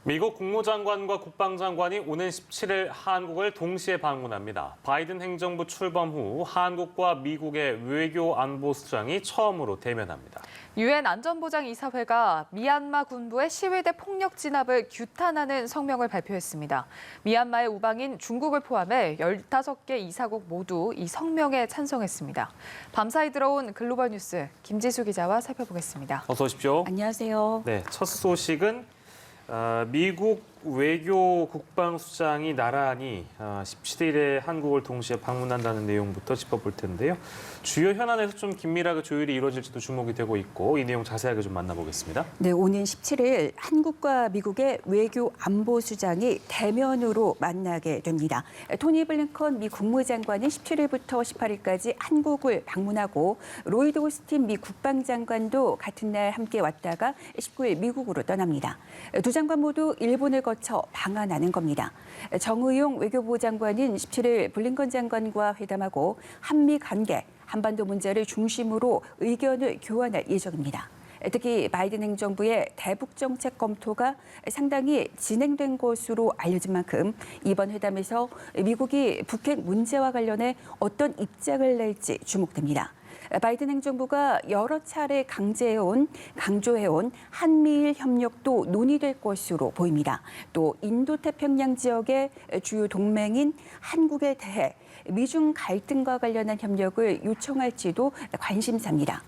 미국 국무장관과 국방장관이 오는 17일 한국을 동시에 방문합니다. 바이든 행정부 출범 후 한국과 미국의 외교 안보 수장이 처음으로 대면합니다. 유엔 안전보장이사회가 미얀마 군부의 시위대 폭력 진압을 규탄하는 성명을 발표했습니다. 미얀마의 우방인 중국을 포함해 15개 이사국 모두 이 성명에 찬성했습니다. 밤사이 들어온 글로벌 뉴스 김지수 기자와 살펴보겠습니다. 어서 오십시오. 안녕하세요. 네, 첫 소식은 미국 외교 국방수장이 나란히 17일에 한국을 동시에 방문한다는 내용부터 짚어볼 텐데요. 주요 현안에서 좀 긴밀하게 조율이 이루어질지도 주목이 되고 있고 이 내용 자세하게 좀 만나보겠습니다. 네, 오는 17일 한국과 미국의 외교 안보수장이 대면으로 만나게 됩니다. 토니 블링컨 미 국무장관은 17일부터 18일까지 한국을 방문하고 로이드 오스틴 미 국방장관도 같은 날 함께 왔다가 19일 미국으로 떠납니다. 두 장관 모두 일본을 거쳐 방한하는 겁니다. 정의용 외교부 장관은 17일 블링컨 장관과 회담하고 한미 관계, 한반도 문제를 중심으로 의견을 교환할 예정입니다. 특히 바이든 행정부의 대북 정책 검토가 상당히 진행된 것으로 알려진 만큼 이번 회담에서 미국이 북핵 문제와 관련해 어떤 입장을 낼지 주목됩니다. 바이든 행정부가 여러 차례 강조해온 한미일 협력도 논의될 것으로 보입니다. 또 인도태평양 지역의 주요 동맹인 한국에 대해 미중 갈등과 관련한 협력을 요청할지도 관심사입니다.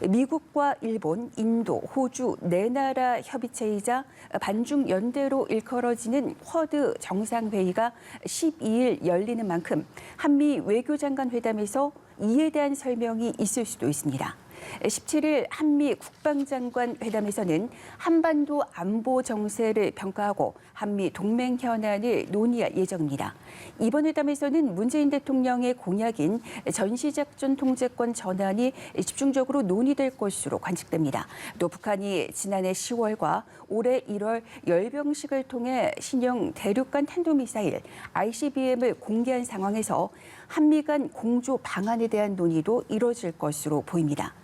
미국과 일본, 인도, 호주 네 나라 협의체이자 반중 연대로 일컬어지는 쿼드 정상회의가 12일 열리는 만큼 한미 외교장관 회담에서 이에 대한 설명이 있을 수도 있습니다. 17일 한미 국방장관 회담에서는 한반도 안보 정세를 평가하고 한미 동맹 현안을 논의할 예정입니다. 이번 회담에서는 문재인 대통령의 공약인 전시작전 통제권 전환이 집중적으로 논의될 것으로 관측됩니다. 또 북한이 지난해 10월과 올해 1월 열병식을 통해 신형 대륙간 탄도미사일 ICBM을 공개한 상황에서 한미 간 공조 방안에 대한 논의도 이뤄질 것으로 보입니다.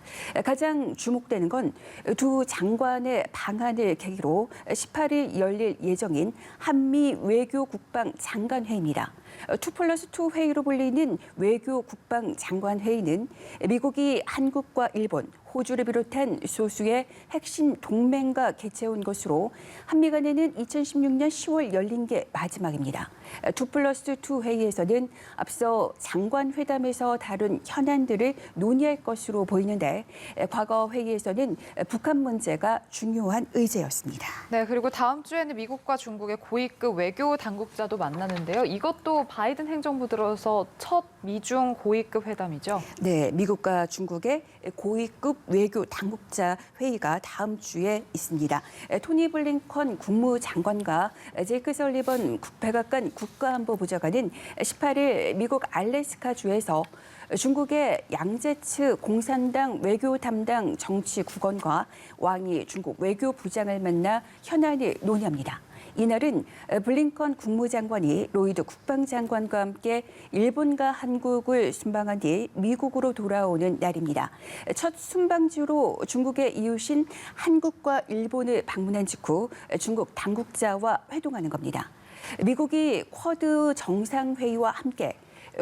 가장 주목되는 건 두 장관의 방안을 계기로 18일 열릴 예정인 한미 외교 국방 장관 회의입니다. 2+2 회의로 불리는 외교 국방 장관 회의는 미국이 한국과 일본, 호주를 비롯한 소수의 핵심 동맹과 개최해온 것으로 한미 간에는 2016년 10월 열린 게 마지막입니다. 2+2 회의에서는 앞서 장관 회담에서 다룬 현안들을 논의할 것으로 보이는데 과거 회의에서는 북한 문제가 중요한 의제였습니다. 네, 그리고 다음 주에는 미국과 중국의 고위급 외교 당국자도 만나는데요. 이것도 바이든 행정부 들어서 첫 미중 고위급 회담이죠? 네, 미국과 중국의 고위급 외교 당국자 회의가 다음 주에 있습니다. 토니 블링컨 국무장관과 제이크 설리번 백악관 국가안보보좌관은 18일 미국 알래스카주에서 중국의 양재츠 공산당 외교 담당 정치국원과 왕이 중국 외교부장을 만나 현안을 논의합니다. 이날은 블링컨 국무장관이 로이드 국방장관과 함께 일본과 한국을 순방한 뒤 미국으로 돌아오는 날입니다. 첫 순방지로 중국의 이웃인 한국과 일본을 방문한 직후 중국 당국자와 회동하는 겁니다. 미국이 쿼드 정상회의와 함께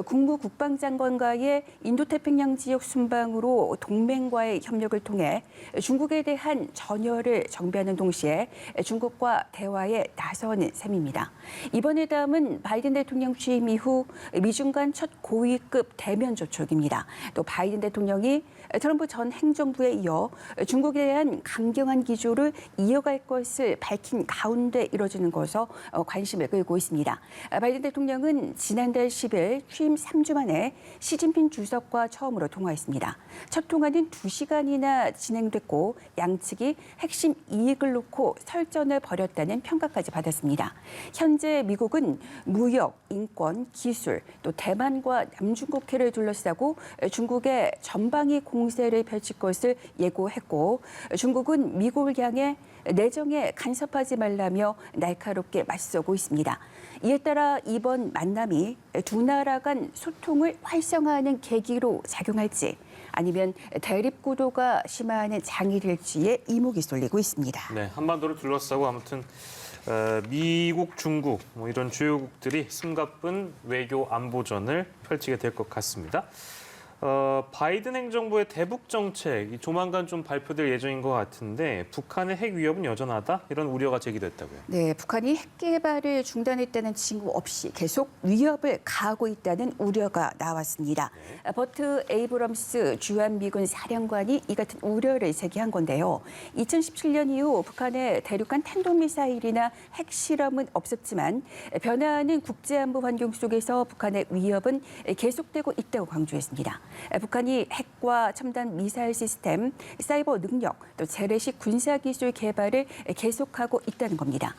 국무 국방장관과의 인도태평양 지역 순방으로 동맹과의 협력을 통해 중국에 대한 전열을 정비하는 동시에 중국과 대화에 나서는 셈입니다. 이번 회담은 바이든 대통령 취임 이후 미중 간 첫 고위급 대면 조촉입니다. 또 바이든 대통령이 트럼프 전 행정부에 이어 중국에 대한 강경한 기조를 이어갈 것을 밝힌 가운데 이뤄지는 것으로 관심을 끌고 있습니다. 바이든 대통령은 지난달 10일 취임 3주 만에 시진핑 주석과 처음으로 통화했습니다. 첫 통화는 2시간이나 진행됐고 양측이 핵심 이익을 놓고 설전을 벌였다는 평가까지 받았습니다. 현재 미국은 무역, 인권, 기술, 또 대만과 남중국해를 둘러싸고 중국의 전방위 공세를 펼칠 것을 예고했고 중국은 미국을 향해 내정에 간섭하지 말라며 날카롭게 맞서고 있습니다. 이에 따라 이번 만남이 두 나라 간 소통을 활성화하는 계기로 작용할지 아니면 대립 구도가 심화하는 장이 될지에 이목이 쏠리고 있습니다. 네, 한반도를 둘러싸고 아무튼 미국, 중국 이런 주요국들이 숨가쁜 외교 안보전을 펼치게 될 것 같습니다. 바이든 행정부의 대북 정책 조만간 좀 발표될 예정인 것 같은데 북한의 핵 위협은 여전하다 이런 우려가 제기됐다고요. 네, 북한이 핵 개발을 중단했다는 징후 없이 계속 위협을 가하고 있다는 우려가 나왔습니다. 버트 에이브럼스 주한미군 사령관이 이 같은 우려를 제기한 건데요. 2017년 이후 북한의 대륙간 탄도미사일이나 핵실험은 없었지만 변화하는 국제안보 환경 속에서 북한의 위협은 계속되고 있다고 강조했습니다. 북한이 핵과 첨단 미사일 시스템, 사이버 능력, 또 재래식 군사기술 개발을 계속하고 있다는 겁니다.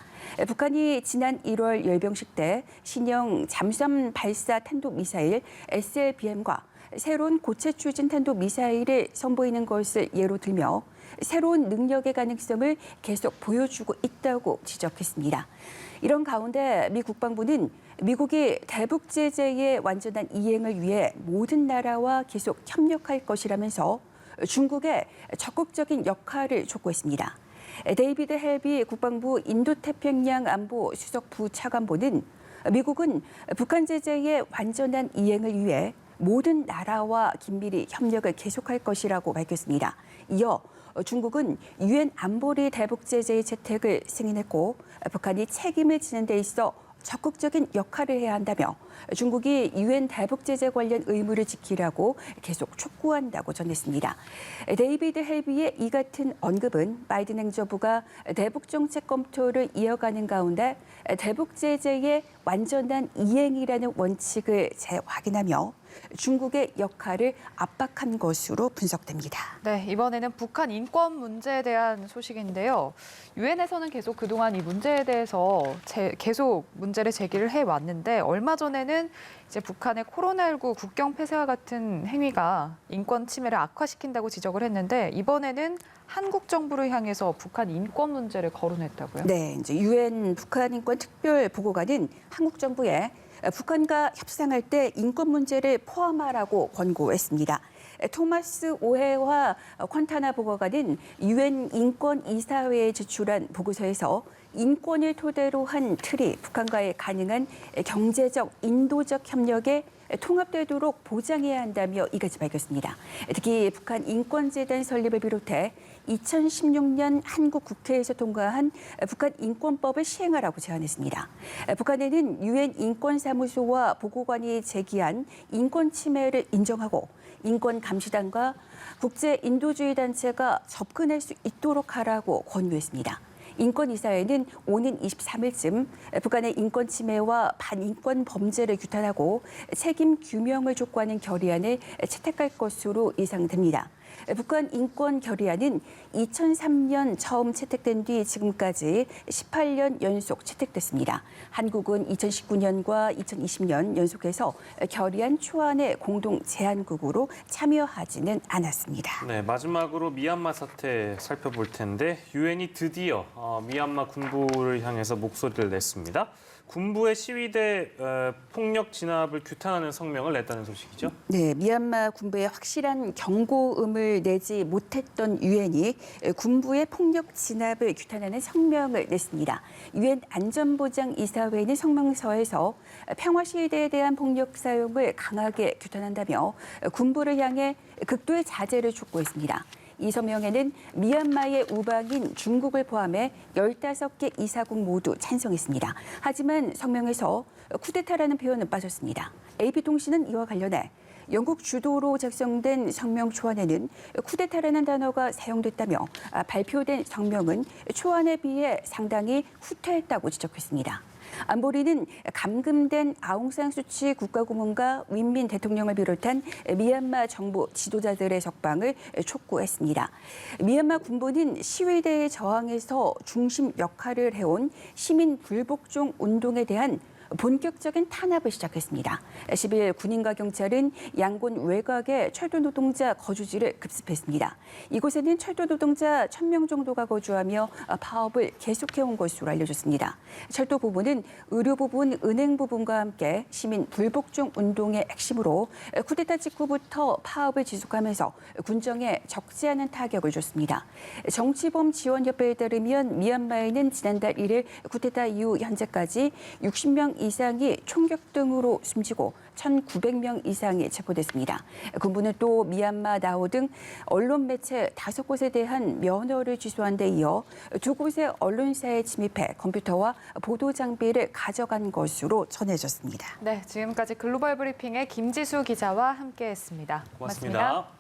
북한이 지난 1월 열병식 때 신형 잠수함 발사 탄도미사일 SLBM과 새로운 고체 추진 탄도미사일을 선보이는 것을 예로 들며 새로운 능력의 가능성을 계속 보여주고 있다고 지적했습니다. 이런 가운데 미 국방부는 미국이 대북 제재의 완전한 이행을 위해 모든 나라와 계속 협력할 것이라면서 중국에 적극적인 역할을 촉구했습니다. 데이비드 헬비 국방부 인도태평양 안보 수석부 차관보는 미국은 북한 제재의 완전한 이행을 위해 모든 나라와 긴밀히 협력을 계속할 것이라고 밝혔습니다. 이어 중국은 유엔 안보리 대북 제재의 채택을 승인했고 북한이 책임을 지는 데 있어 적극적인 역할을 해야 한다며 중국이 유엔 대북 제재 관련 의무를 지키라고 계속 촉구한다고 전했습니다. 데이비드 헬비의 이 같은 언급은 바이든 행정부가 대북 정책 검토를 이어가는 가운데 대북 제재의 완전한 이행이라는 원칙을 재확인하며 중국의 역할을 압박한 것으로 분석됩니다. 네, 이번에는 북한 인권 문제에 대한 소식인데요. 유엔에서는 계속 그동안 이 문제에 대해서 계속 문제를 제기를 해왔는데 얼마 전에는 이제 북한의 코로나19 국경 폐쇄와 같은 행위가 인권 침해를 악화시킨다고 지적을 했는데 이번에는 한국 정부를 향해서 북한 인권 문제를 거론했다고요? 네, 이제 유엔 북한 인권 특별 보고관은 한국 정부에 북한과 협상할 때 인권 문제를 포함하라고 권고했습니다. 토마스 오해와 퀀타나 보고관은 유엔 인권 이사회에 제출한 보고서에서 인권을 토대로 한 틀이 북한과의 가능한 경제적, 인도적 협력에 통합되도록 보장해야 한다며 이같이 밝혔습니다. 특히 북한 인권재단 설립을 비롯해 2016년 한국 국회에서 통과한 북한 인권법을 시행하라고 제안했습니다. 북한에는 유엔 인권사무소와 보고관이 제기한 인권 침해를 인정하고 인권감시단과 국제인도주의 단체가 접근할 수 있도록 하라고 권유했습니다. 인권이사회는 오는 23일쯤 북한의 인권 침해와 반인권 범죄를 규탄하고 책임 규명을 촉구하는 결의안을 채택할 것으로 예상됩니다. 북한 인권 결의안은 2003년 처음 채택된 뒤 지금까지 18년 연속 채택됐습니다. 한국은 2019년과 2020년 연속해서 결의안 초안의 공동 제안국으로 참여하지는 않았습니다. 네, 마지막으로 미얀마 사태 살펴볼 텐데 유엔이 드디어 미얀마 군부를 향해서 목소리를 냈습니다. 군부의 시위대 폭력 진압을 규탄하는 성명을 냈다는 소식이죠? 네, 미얀마 군부의 확실한 경고음을 내지 못했던 유엔이 군부의 폭력 진압을 규탄하는 성명을 냈습니다. 유엔 안전보장이사회는 성명서에서 평화 시위대에 대한 폭력 사용을 강하게 규탄한다며 군부를 향해 극도의 자제를 촉구했습니다. 이 성명에는 미얀마의 우방인 중국을 포함해 15개 이사국 모두 찬성했습니다. 하지만 성명에서 쿠데타라는 표현은 빠졌습니다. AP통신은 이와 관련해 영국 주도로 작성된 성명 초안에는 쿠데타라는 단어가 사용됐다며 발표된 성명은 초안에 비해 상당히 후퇴했다고 지적했습니다. 안보리는 감금된 아웅산 수치 국가고문과 윈민 대통령을 비롯한 미얀마 정부 지도자들의 석방을 촉구했습니다. 미얀마 군부는 시위대에 저항해서 중심 역할을 해온 시민 불복종 운동에 대한 본격적인 탄압을 시작했습니다. 10일 군인과 경찰은 양곤 외곽의 철도 노동자 거주지를 급습했습니다. 이곳에는 철도 노동자 1,000명 정도가 거주하며 파업을 계속해온 것으로 알려졌습니다. 철도 부분은 의료 부분, 은행 부분과 함께 시민 불복종 운동의 핵심으로 쿠데타 직후부터 파업을 지속하면서 군정에 적지 않은 타격을 줬습니다. 정치범 지원협회에 따르면 미얀마에는 지난달 1일 쿠데타 이후 현재까지 60명 이상이 총격 등으로 숨지고 1,900명 이상이 체포됐습니다. 군부는 또 미얀마 나오 등 언론 매체 5곳에 대한 면허를 취소한 데 이어 2곳의 언론사에 침입해 컴퓨터와 보도 장비를 가져간 것으로 전해졌습니다. 네, 지금까지 글로벌 브리핑의 김지수 기자와 함께했습니다. 고맙습니다.